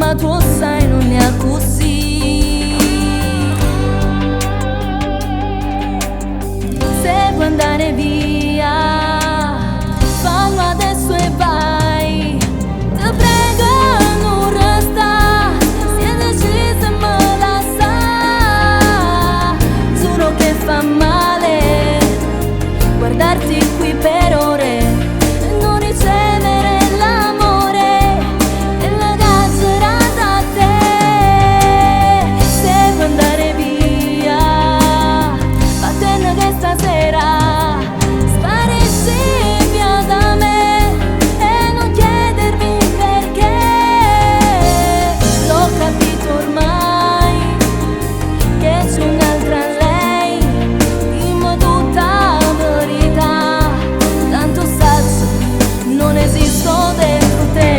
ma tu sai non è così. Se vuoi andare via, fallo adesso e vai. Ti prego non resta, si è decisa e me la sa. Giuro che fa male guardarti qui per ore e non ricevere l'amore e la gazzera da te. Se vuoi andare via, vattene che stasera sparisci via da me e non chiedermi perché. L'ho capito ormai che c'è un'altra lei, dimmi tutta la verità, tanto saggio non esisto dentro te.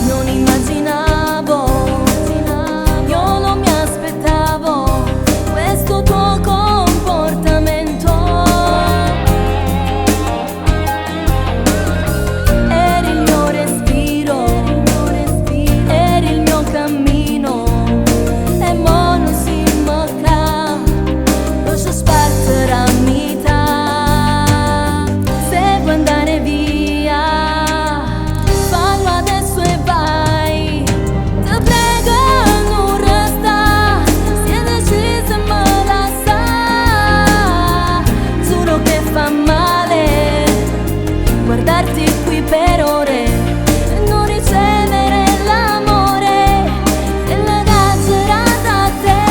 Non immaginavo, io non mi aspettavo questo tuo comportamento. Eri il mio respiro, eri il mio cammino e mo non si manca, lascio spartere a metà. Se vuoi andare via, fallo adesso e vai. Ti prego non resta, si è decisa e me la sa. Giuro che fa male guardarti qui per ore e non ricevere l'amore e la gazzera da te.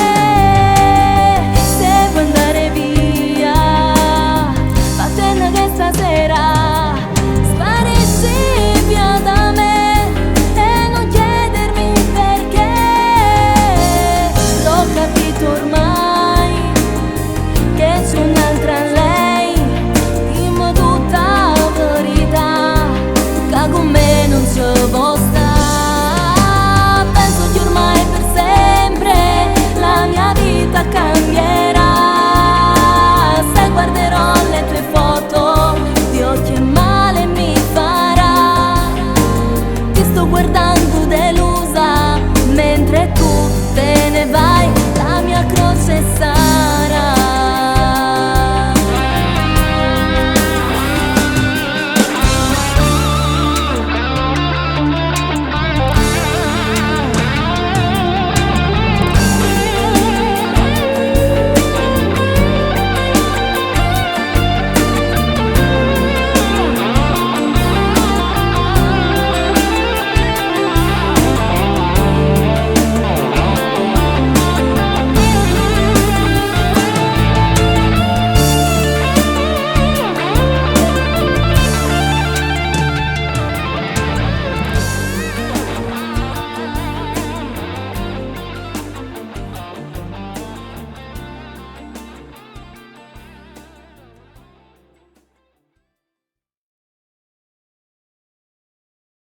Se vuoi andare via, vattene che stasera